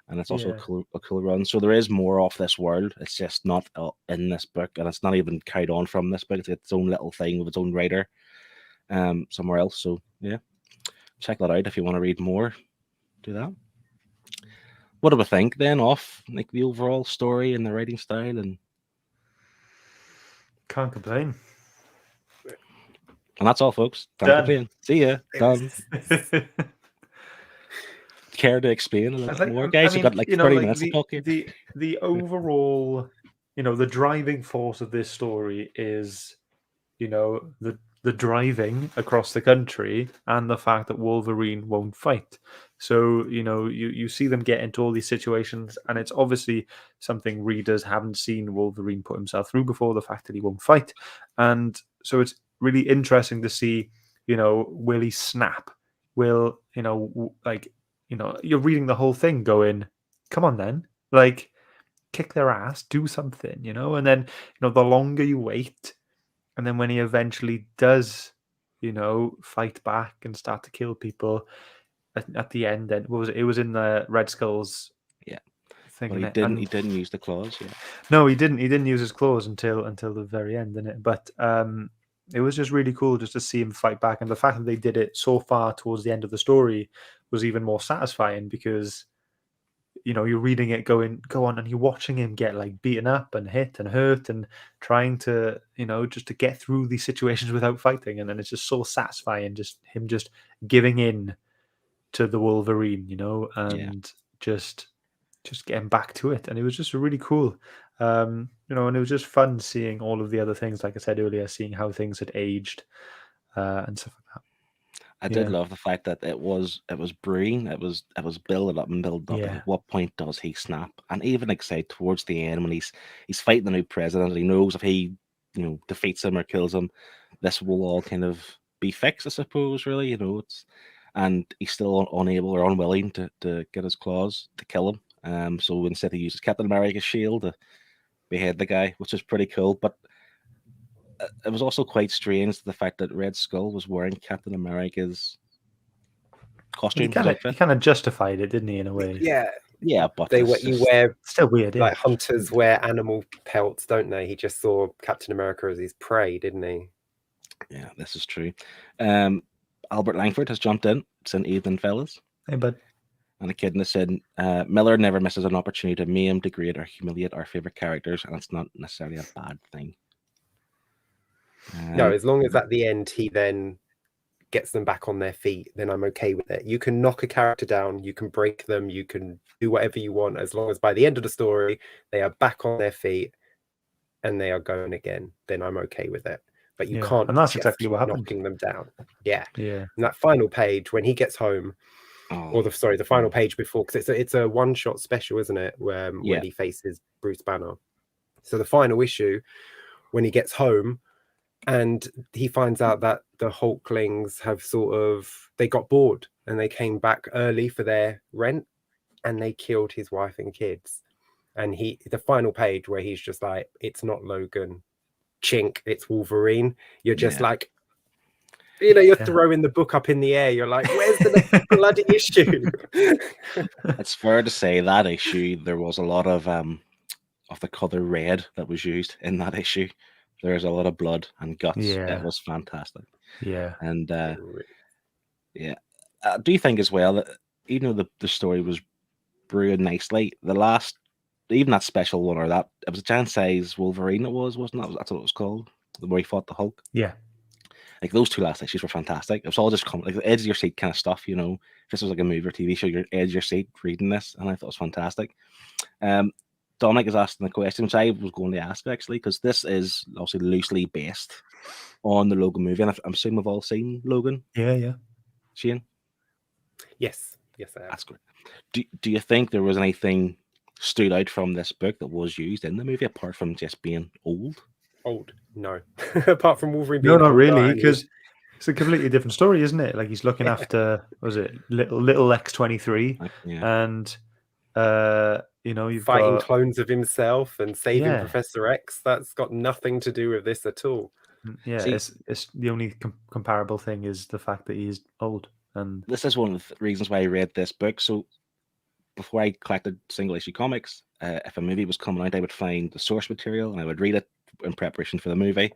and it's also a cool run. So there is more of this world. It's just not in this book, and it's not even carried on from this book. It's its own little thing with its own writer somewhere else. So yeah, check that out if you want to read more. Do that. What do we think then of like the overall story and the writing style? And Can't complain. that's all, folks. Can't Done. complain. See ya. Done. Care to explain a little bit more, guys? We've got like 30 minutes to talk here. The overall, the driving force of this story is, the driving across the country and the fact that Wolverine won't fight. So, you see them get into all these situations, and it's obviously something readers haven't seen Wolverine put himself through before, the fact that he won't fight. And so it's really interesting to see, will he snap? Will, you're reading the whole thing going, come on then, like, kick their ass, do something, and then, the longer you wait, and then when he eventually does, fight back and start to kill people at the end, then what was it? It was in the Red Skull's thing. But he didn't use the claws. Yeah. No, he didn't. He didn't use his claws until the very end, didn't it? But it was just really cool just to see him fight back, and the fact that they did it so far towards the end of the story was even more satisfying because you're reading it going, go on, and you're watching him get like beaten up and hit and hurt and trying to just to get through these situations without fighting, and then it's just so satisfying, just him just giving in to the Wolverine, and just getting back to it. And it was just really cool, and it was just fun seeing all of the other things, like I said earlier, seeing how things had aged and stuff like that. I did love the fact that it was brewing, it was building up and building up. Yeah. At what point does he snap? And even like say towards the end when he's fighting the new president, he knows if he defeats him or kills him, this will all kind of be fixed, I suppose. Really, and he's still unable or unwilling to get his claws to kill him. So instead he uses Captain America's shield to behead the guy, which is pretty cool. But it was also quite strange the fact that Red Skull was wearing Captain America's costume. He kind of justified it, didn't he, in a way? Yeah, but you wear still weird. Like hunters wear animal pelts, don't they? He just saw Captain America as his prey, didn't he? Yeah, this is true. Albert Langford has jumped in. It's an evening, fellas. Hey, bud. And a kid has said, Miller never misses an opportunity to maim, degrade, or humiliate our favorite characters, and it's not necessarily a bad thing. No, as long as at the end he then gets them back on their feet, then I'm okay with it. You can knock a character down, you can break them, you can do whatever you want, as long as by the end of the story they are back on their feet and they are going again, then I'm okay with it. but you Yeah, can't. and that's just exactly keep what happened. knocking them down. Yeah. Yeah. And that final page when he gets home, Oh, or the final page before, because it's a one-shot special, isn't it? Where Yeah. when he faces Bruce Banner. So the final issue, when he gets home, and he finds out that the Hulklings have they got bored and they came back early for their rent, and they killed his wife and kids. And the final page where he's just like, it's not Logan, chink, it's Wolverine. You're just like, you're throwing the book up in the air. You're like, where's the next bloody issue? It's fair to say that issue, there was a lot of the color red that was used in that issue. There's a lot of blood and guts. Yeah. It was fantastic. Yeah. And yeah, I do think as well that even though the story was brewing nicely, even that special one, or that, it was a giant size Wolverine, wasn't it? That's what it was called, where he fought the Hulk. Yeah. Like those two last issues were fantastic. It was all just like the edge of your seat kind of stuff, If this was like a movie or TV show, you're edge of your seat reading this, and I thought it was fantastic. Dominic is asking the question, which I was going to ask actually, because this is obviously loosely based on the Logan movie, and I'm assuming we've all seen Logan. Yeah. Shane? Yes, I have. That's great. Do you think there was anything stood out from this book that was used in the movie apart from just being old? Old? No. Apart from Wolverine being No, not older, really, and because it's a completely different story, isn't it? Like he's looking after, was it little X-23, and you've fighting got clones of himself and saving Professor X. That's got nothing to do with this at all. Yeah, it's the only comparable thing is the fact that he's old. And this is one of the reasons why I read this book. So before I collected single issue comics, if a movie was coming out, I would find the source material and I would read it in preparation for the movie.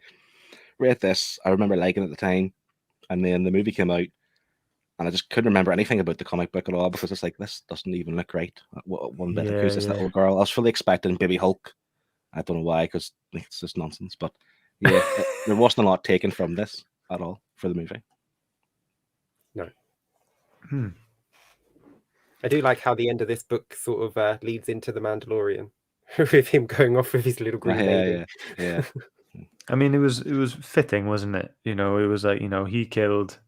Read this, I remember liking it at the time, and then the movie came out, and I just couldn't remember anything about the comic book at all because it's like, this doesn't even look right one bit. Who's this little girl? I was fully expecting Baby Hulk. I don't know why, because it's just nonsense. But yeah, there wasn't a lot taken from this at all for the movie. No. I do like how the end of this book sort of leads into the Mandalorian with him going off with his little green lady. Yeah. I mean, it was fitting, wasn't it? It was like, he killed,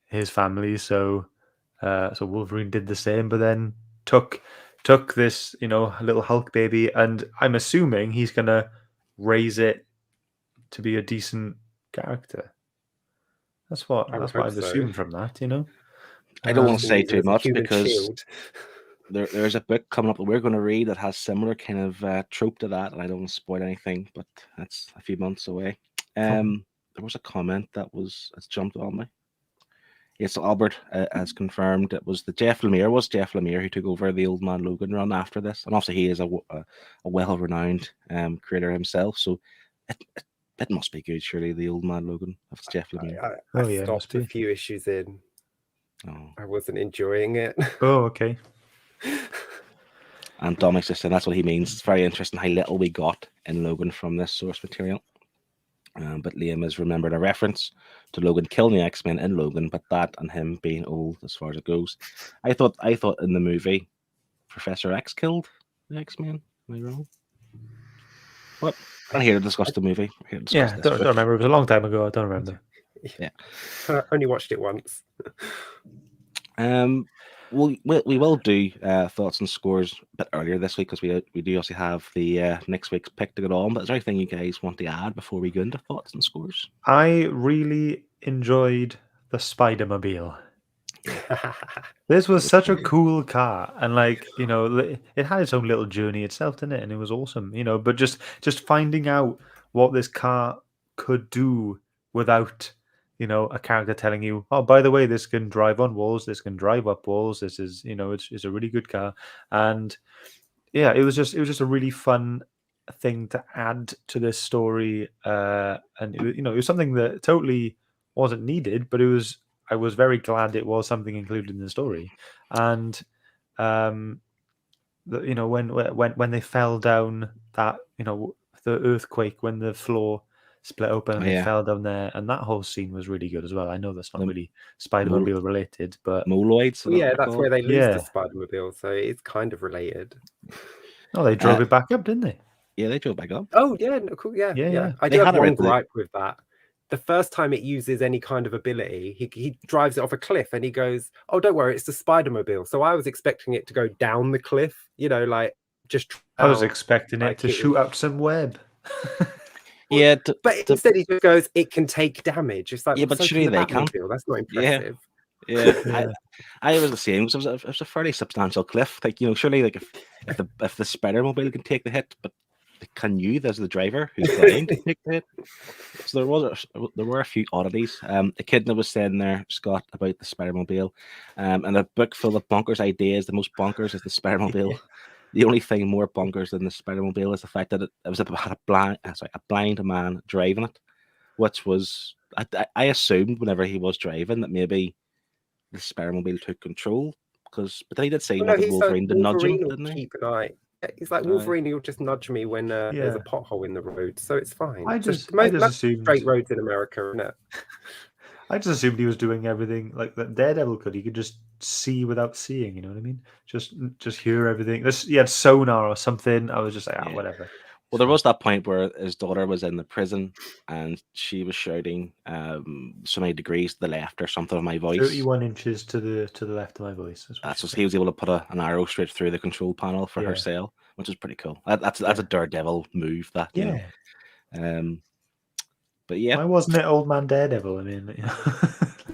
his family, so Wolverine did the same, but then took this, little Hulk baby, and I'm assuming he's gonna raise it to be a decent character. That's what I've assumed from that, I don't want to say too much because there's a book coming up that we're going to read that has similar kind of trope to that, and I don't want to spoil anything, but that's a few months away. There was a comment that's jumped on me. Yes, Albert has confirmed it was Jeff Lemire who took over the Old Man Logan run after this, and obviously he is a well-renowned creator himself, so it must be good, surely, the Old Man Logan, if it's Jeff Lemire. I stopped a few issues in. Oh. I wasn't enjoying it. Oh, okay. And Dominic's just saying that's what he means. It's very interesting how little we got in Logan from this source material. But Liam has remembered a reference to Logan killing the X-Men in Logan, but that and him being old as far as it goes. I thought in the movie Professor X killed the X-Men. Am I wrong? What? I'm here to discuss the movie. Don't remember. It was a long time ago. I don't remember. Yeah. I only watched it once. We will do thoughts and scores a bit earlier this week because we do also have the next week's pick to get on. But is there anything you guys want to add before we go into thoughts and scores? I really enjoyed the Spider-Mobile. This was such a cool car, and it had its own little journey itself, didn't it? And it was awesome, But just finding out what this car could do without a character telling you, oh, by the way, this can drive on walls, this can drive up walls, this is, it's a really good car. And yeah, it was just a really fun thing to add to this story. And it was something that totally wasn't needed, but I was very glad it was something included in the story. And when they fell down that, the earthquake, when the floor split open and they fell down there, and that whole scene was really good as well. I know that's not really Spider-Mobile related, but Moloids. Well, yeah, that's where they lose the Spider-Mobile, so it's kind of related. No, they drove it back up, didn't they? Yeah, they drove back up. Oh yeah, no, cool. Yeah, Yeah, yeah. yeah. I They do have had it one right to the- gripe with that. The first time it uses any kind of ability, he drives it off a cliff and he goes, "Oh, don't worry, it's the Spider-Mobile." So I was expecting it to go down the cliff, like just. I was down expecting it like to it shoot was- out some web. Yeah, But instead he just goes, "It can take damage." It's like, Yeah, well, but so surely can the they can't. Batmobile. That's not Yeah. impressive. yeah. Yeah. I was the same. 'Cause it was a fairly substantial cliff. Like, surely, like, if the Spider-Mobile can take the hit, but can you, as the driver who's blind, take the hit? So there were a few oddities. The kid that was saying there, Scott, about the Spider-Mobile, and a book full of bonkers ideas. The most bonkers is the Spider-Mobile. The only thing more bonkers than the Spider-Mobile is the fact that it was had a blind man driving it, which was I assumed whenever he was driving that maybe the Spider-Mobile took control, but then he did say he Well, no, wanted he's like Wolverine to nudge him, Wolverine will didn't he? keep an eye. He's like Wolverine. He'll just nudge me when there's a pothole in the road, so it's fine. I Just just most assumed. straight roads in America, isn't it? I just assumed he was doing everything like that Daredevil could. He could just see without seeing. You know what I mean? Just hear everything. He had sonar or something. I was just like, Yeah. whatever. Well, there was that point where his daughter was in the prison and she was shouting so many degrees to the left or something on my voice. 31 inches to the left of my voice. That's what he was able to put an arrow straight through the control panel for her Yeah. cell, which is pretty cool. That's a Daredevil move. That Yeah. But yeah, Why wasn't it Old Man Daredevil? I mean,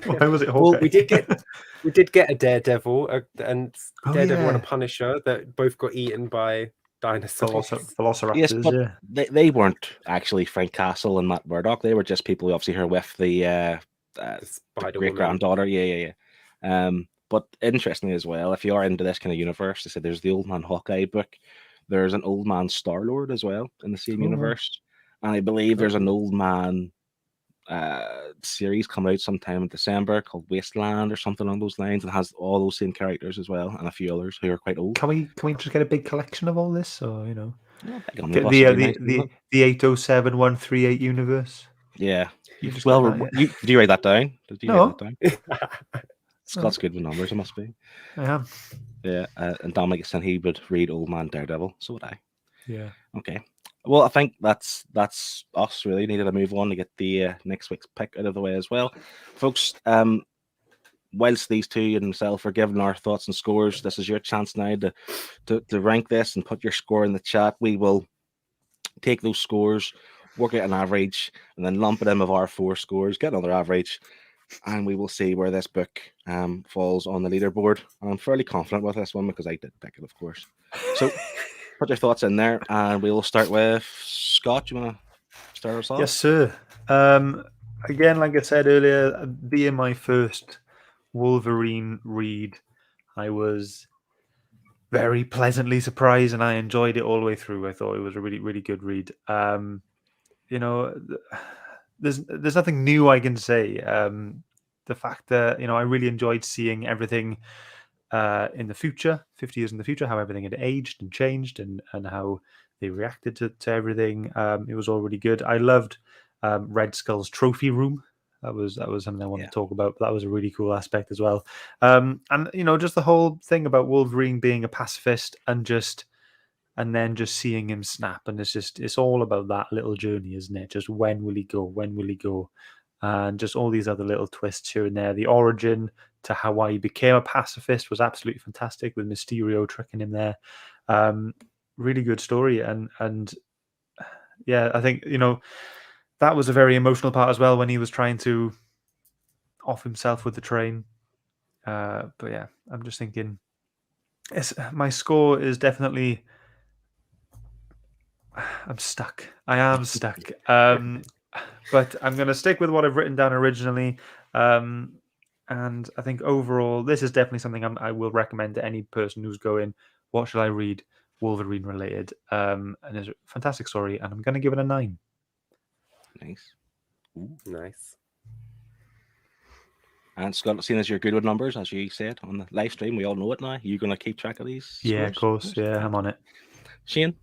why was it Hawkeye? Well, we did get a Daredevil and Daredevil and a yeah. Punisher that both got eaten by dinosaurs. Velociraptors, yes, but yeah. they weren't actually Frank Castle and Matt Murdock. They were just people who obviously are with the great granddaughter. Yeah. But interestingly as well, if you are into this kind of universe, they said there's the Old Man Hawkeye book. There's an Old Man Star-Lord as well in the same universe. And I believe there's an Old Man series coming out sometime in December called Wasteland or something along those lines, and has all those same characters as well, and a few others who are quite old. Can we just get a big collection of all this, or the 807-138 universe? Yeah. You just did you write that down? No. Scott's good with numbers, it must be. I am. Yeah, and Dominic said he would read Old Man Daredevil, so would I. Yeah. Okay. Well, I think that's us really. Needed to move on to get the next week's pick out of the way as well. Folks, whilst these two and himself are giving our thoughts and scores, this is your chance now to rank this and put your score in the chat. We will take those scores, work out an average, and then lump it in with our 4 scores, get another average, and we will see where this book falls on the leaderboard. And I'm fairly confident with this one because I did pick it, of course. So put your thoughts in there, and we'll start with Scott. You want to start us off? Yes, sir. Again, like I said earlier, being my first Wolverine read, I was very pleasantly surprised, and I enjoyed it all the way through. I thought it was a really, really good read. There's nothing new I can say. The fact that I really enjoyed seeing everything in the future, 50 years in the future, how everything had aged and changed, and how they reacted to everything. It was all really good. I loved Red Skull's trophy room. That was something I wanted to talk about. But that was a really cool aspect as well. And just the whole thing about Wolverine being a pacifist and then just seeing him snap, and it's all about that little journey, isn't it? Just when will he go? When will he go? And just all these other little twists here and there. The origin to how why he became a pacifist was absolutely fantastic, with Mysterio tricking him there. Really good story, and yeah, I think that was a very emotional part as well when he was trying to off himself with the train. But yeah, I'm just thinking, my score is definitely. I'm stuck. I am stuck. But I'm going to stick with what I've written down originally. And I think overall, this is definitely something I will recommend to any person who's going, what should I read Wolverine related? And it's a fantastic story, and I'm going to give it a 9. Nice. Ooh, nice. And Scott, seeing as you're good with numbers, as you said on the live stream, we all know it now. You're going to keep track of these? Yeah, of course. Yeah, I'm on it. Shane,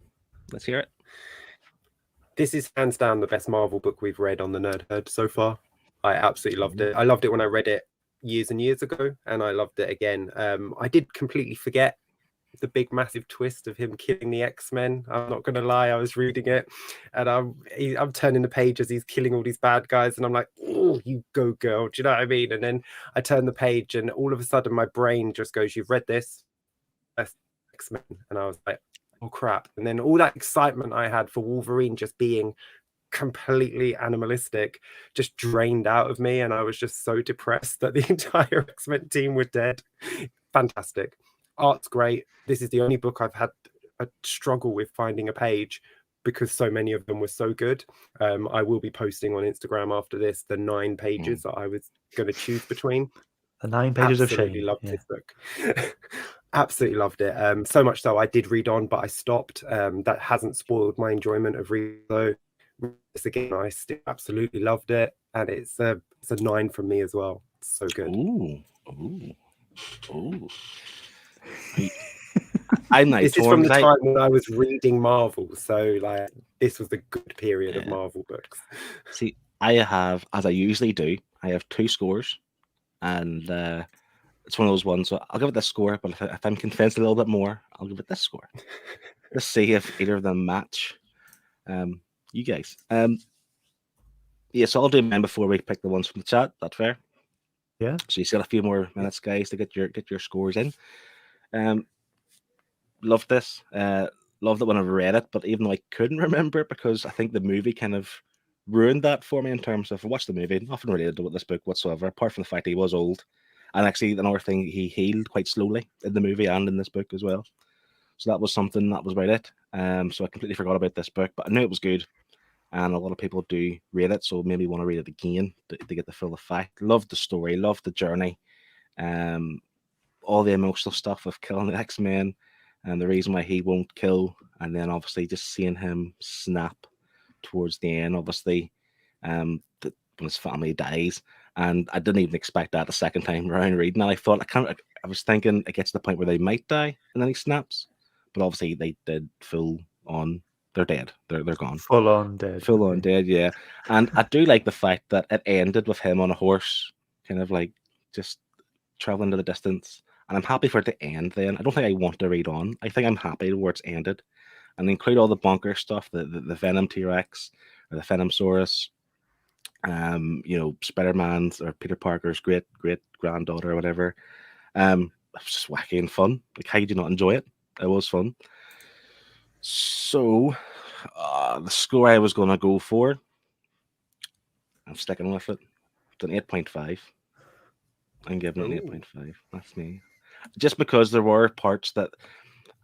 let's hear it. This is hands down the best Marvel book we've read on the Nerd Herd so far. I absolutely loved it. I loved it when I read it years and years ago, and I loved it again. I did completely forget the big massive twist of him killing the X-Men. I'm not gonna lie, I was reading it and I'm turning the page as he's killing all these bad guys, and I'm like, oh, you go girl, do you know what I mean? And then I turn the page and all of a sudden my brain just goes, you've read this, that's X-Men. And I was like, oh crap. And then all that excitement I had for Wolverine just being completely animalistic just drained out of me, and I was just so depressed that the entire X-Men team were dead. Fantastic. Art's great. This is the only book I've had a struggle with finding a page because so many of them were so good. I will be posting on Instagram after this the 9 pages that I was going to choose between. The 9 pages of Absolutely shame. loved this book. Absolutely loved it. So much so I did read on, but I stopped. That hasn't spoiled my enjoyment of reading though. This again, I still absolutely loved it, and it's a 9 from me as well. It's so good. Ooh. I'm not This is torn from the 'cause time when I was reading Marvel, so like this was the good period of Marvel books. See, I have, as I usually do, I have 2 scores, and it's one of those ones. So I'll give it this score, but if I'm convinced a little bit more, I'll give it this score. Let's see if either of them match. You guys. Yeah, so I'll do mine before we pick the ones from the chat. That's fair. Yeah. So you still have a few more minutes, guys, to get your scores in. Loved this. Loved it when I read it, but even though I couldn't remember it because I think the movie kind of ruined that for me in terms of I watched the movie, nothing related to this book whatsoever, apart from the fact he was old. And actually, another thing, he healed quite slowly in the movie and in this book as well. So that was something that was about it. So I completely forgot about this book, but I knew it was good. And a lot of people do read it, so maybe want to read it again to get the full effect. Loved the story, loved the journey, all the emotional stuff of killing the X-Men and the reason why he won't kill, and then obviously just seeing him snap towards the end, obviously, when his family dies. And I didn't even expect that the second time around reading it. I thought I was thinking it gets to the point where they might die and then he snaps, but obviously they did full on. They're dead. They're gone. Full on dead. Full on dead, yeah. And I do like the fact that it ended with him on a horse, kind of like just traveling to the distance. And I'm happy for it to end then. I don't think I want to read on. I think I'm happy where it's ended. And include all the bonker stuff, the Venom T-Rex or the Venomsaurus, Spider-Man's or Peter Parker's great granddaughter or whatever. It was just wacky and fun. Like, how did you not enjoy it? It was fun. So, the score I was going to go for, I'm sticking with it. It's an 8.5. I'm giving it an 8.5. That's me. Just because there were parts that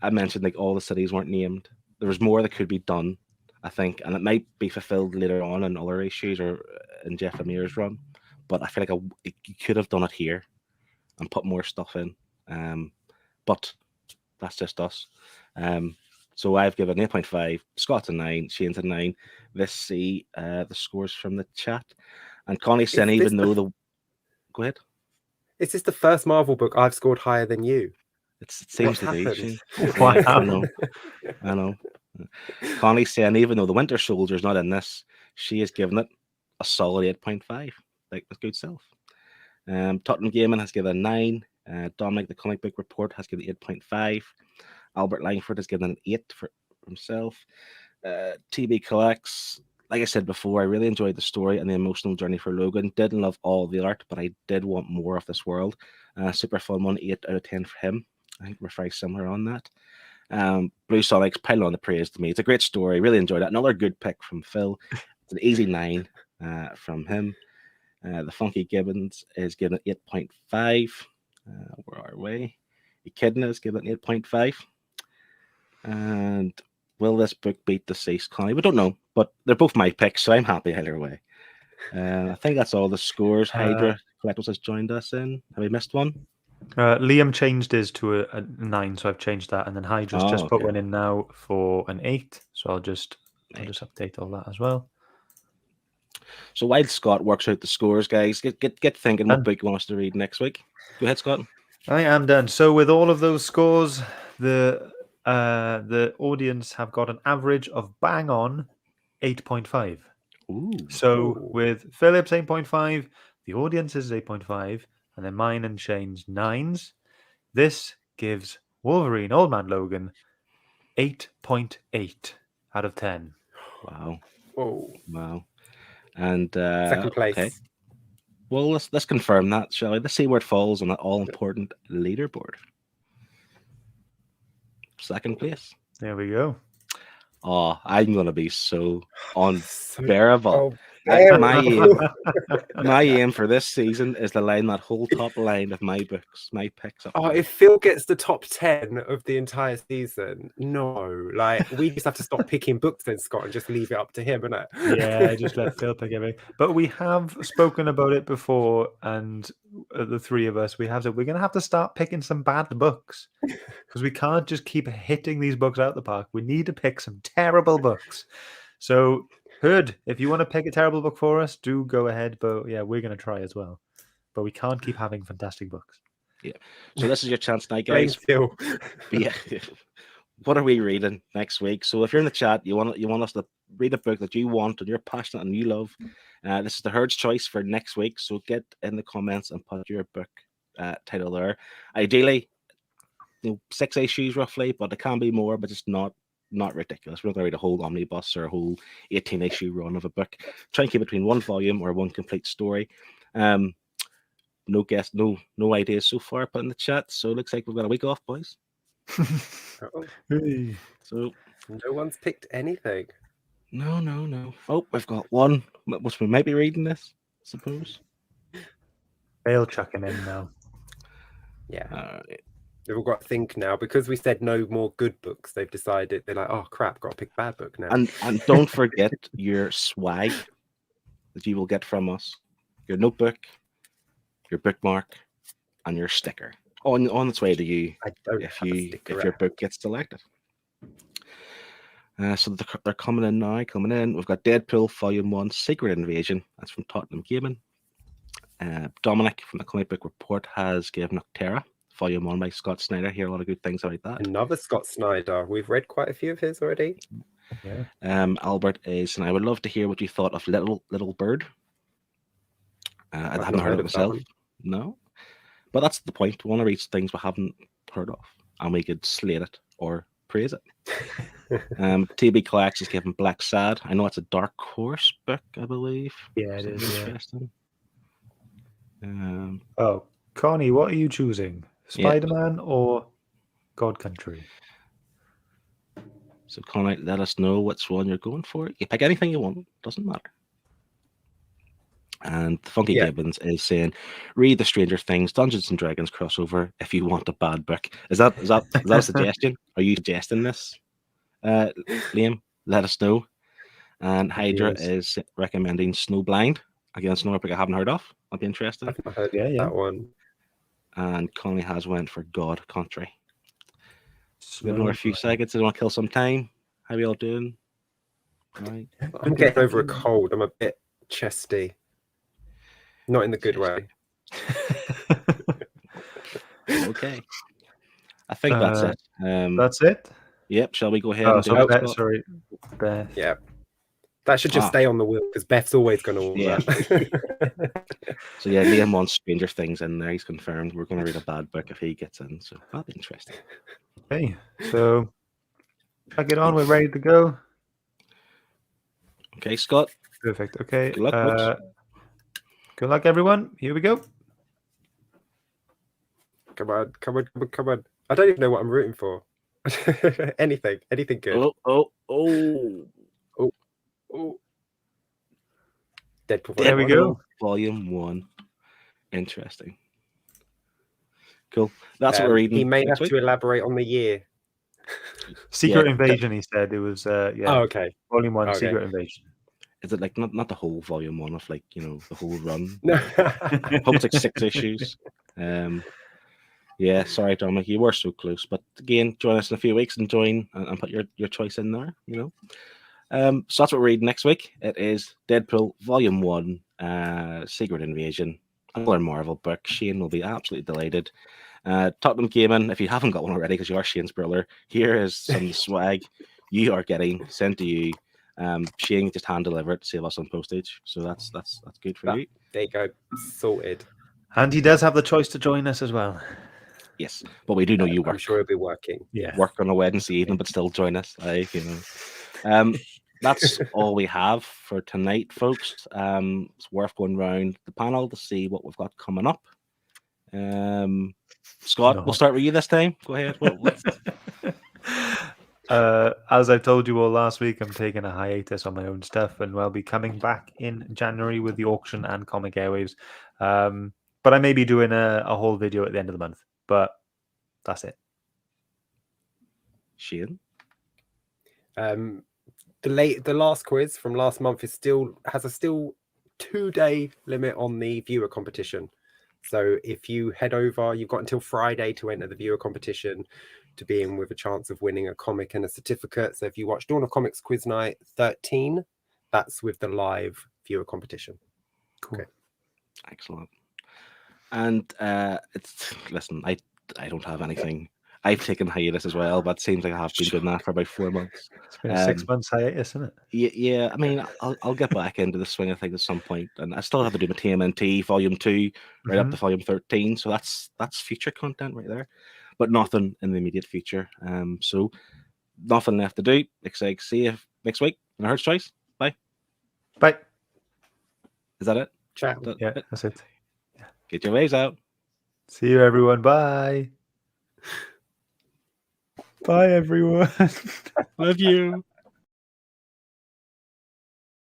I mentioned, like all the cities weren't named. There was more that could be done, I think, and it might be fulfilled later on in other issues or in Jeff Lemire's run. But I feel like you could have done it here and put more stuff in. But that's just us. So I've given 8.5, Scott's a 9, Shane's a 9. Let's see the scores from the chat. And Connie saying, even though the... Go ahead. Is this the first Marvel book I've scored higher than you? It seems to be. Shane. Wow. I know. Connie saying, even though the Winter Soldier is not in this, she has given it a solid 8.5. Like, with good self. Tottenham Gaming has given a 9. Dominic, the Comic Book Report, has given 8.5. Albert Langford has given an 8 for himself. TB Collects, like I said before, I really enjoyed the story and the emotional journey for Logan. Didn't love all the art, but I did want more of this world. Super fun one, 8 out of 10 for him. I think we're very similar on that. Blue Sonic's piling on the praise to me. It's a great story. Really enjoyed it. Another good pick from Phil. It's an easy 9 from him. The Funky Gibbons is given 8.5. Where are we? Echidna is given 8.5. And will this book beat Deceased, Connie? We don't know, but they're both my picks, so I'm happy either way. I think that's all the scores. Hydra Collectors has joined us in. Have we missed one? Liam changed his to a 9, so I've changed that, and then Hydra's just put one in now for an 8. So I'll just update all that as well. So while Scott works out the scores, guys, get thinking what book you want us to read next week. Go ahead, Scott. I am done. So with all of those scores, the audience have got an average of bang on 8.5. So with Philip's 8.5, the audience is 8.5, and then mine and Shane's 9s. This gives Wolverine, Old Man Logan, 8.8 out of 10. Wow. Oh, Wow. And second place. okay. Well, let's confirm that, shall we? Let's see where it falls on that all important leaderboard. Second place. There we go. Oh, I'm gonna be so So- unbearable. oh, My terrible. my aim for this season is to line that whole top line of my books, my picks up. Oh, if Phil gets the top 10 of the entire season, no. Like, we just have to stop picking books then, Scott, and just leave it up to him, innit? Yeah, just let Phil pick everything. But we have spoken about it before, and the three of us, we have said we're going to have to start picking some bad books because we can't just keep hitting these books out the park. We need to pick some terrible books. So, Hood, if you want to pick a terrible book for us, do go ahead. But yeah, we're going to try as well. But we can't keep having fantastic books. So this is your chance tonight, Blame guys. Phil. Yeah. What are we reading next week? So if you're in the chat, you want us to read a book that you want and you're passionate and you love. This is the Herd's choice for next week. So get in the comments and put your book title there. Ideally, 6 issues roughly, but it can be more, but it's not ridiculous. We're not going to read a whole omnibus or a whole 18-issue run of a book. Try and keep it between one volume or one complete story. No guess, no ideas so far put in the chat. So it looks like we've got a week off, boys. Uh-oh. Hey. So No one's picked anything. no. Oh, we've got one, which we might be reading this, I suppose. They'll chuck him in now. Yeah. They've all got to think now because we said no more good books. They've decided they're like, oh crap, got to pick bad book now. And don't forget your swag that you will get from us. Your notebook, your bookmark, and your sticker on its way to you I don't if have a sticker your out. book gets selected. So they're coming in now. We've got Deadpool Volume 1, Secret Invasion. That's from Tottenham Gaming. Dominic from the Comic Book Report has given Noctera, Volume 1 by Scott Snyder. Hear a lot of good things about that. Another Scott Snyder. We've read quite a few of his already. Yeah. Albert is, and I would love to hear what you thought of Little Bird. I haven't heard of it myself. No, but that's the point. We want to read things we haven't heard of, and we could slate it or praise it. TB Collects is given Black Sad. I know it's a Dark Horse book, I believe. Yeah, it Something is. Yeah. interesting. Oh, Connie, what are you choosing? Spider-Man or God Country? So Connie, let us know which one you're going for. You pick anything you want, doesn't matter. And Funky Gibbons is saying, read the Stranger Things Dungeons and Dragons crossover if you want a bad book. Is that a suggestion? Are you suggesting this, Liam? Let us know. And Hydra is recommending Snowblind. Again, it's another book I haven't heard of. I'll be interested. I've not heard that one. And Connie has went for God Country. We have another few seconds. Do you want to kill some time? How are we all doing? Right. I'm getting over a cold. I'm a bit chesty. Not in the good way. Okay. I think that's it. That's it? Yep. Shall we go ahead Oh, and do so it? Beth, sorry. Beth. Yeah. That should just stay on the wheel because Beth's always going to order that. So yeah, Liam wants Stranger Things in there. He's confirmed. We're going to read a bad book if he gets in. So that'll be interesting. Okay. So check it on. We're ready to go. Okay, Scott. Perfect. Okay. Good luck, folks. Good luck, everyone. Here we go. Come on. I don't even know what I'm rooting for. anything good. Oh. Deadpool. There we go. Volume 1. Interesting. Cool. That's what we're reading. He may have to elaborate on the year. Secret Invasion, he said. It was, Oh, okay. Volume 1, Secret Invasion. Is it like not the whole Volume 1 of like, the whole run? No. I hope it's like 6 issues. Yeah, sorry, Dominic, you were so close. But again, join us in a few weeks and join and put your choice in there, So that's what we're reading next week. It is Deadpool Volume 1, Secret Invasion, another Marvel book. Shane will be absolutely delighted. Tottenham Gaming, if you haven't got one already because you are Shane's brother, here is some swag you are getting sent to you. Shane just hand delivered to save us on postage. So that's good for you. There you go. Sorted. And he does have the choice to join us as well. Yes, but we do know you I'm work. sure he'll be working. Yeah. Work on a Wednesday evening, but still join us. Like, that's all we have for tonight, folks. It's worth going round the panel to see what we've got coming up. Scott, No. we'll start with you this time. Go ahead. As I told you all last week, I'm taking a hiatus on my own stuff, and I'll be coming back in January with the auction and comic airwaves. But I may be doing a whole video at the end of the month. But that's it. Shane? The last quiz from last month has a 2-day limit on the viewer competition. So if you head over, you've got until Friday to enter the viewer competition to be in with a chance of winning a comic and a certificate. So if you watch Dawn of Comics Quiz Night 13, that's with the live viewer competition. Cool. Okay. Excellent. And listen, I don't have anything. I've taken hiatus as well, but it seems like I have been doing that for about 4 months. It's been a 6 months hiatus, isn't it? Yeah. I mean, I'll get back into the swing of things at some point, and I still have to do my TMNT Volume 2 right up to Volume 13. So that's future content right there, but nothing in the immediate future. So nothing left to do. Excited to see you next week in a Hertz Choice. Bye. Bye. Is that it? Ciao. Yeah, that's it. Get your waves out. See you, everyone. Bye. Bye, everyone. Love you.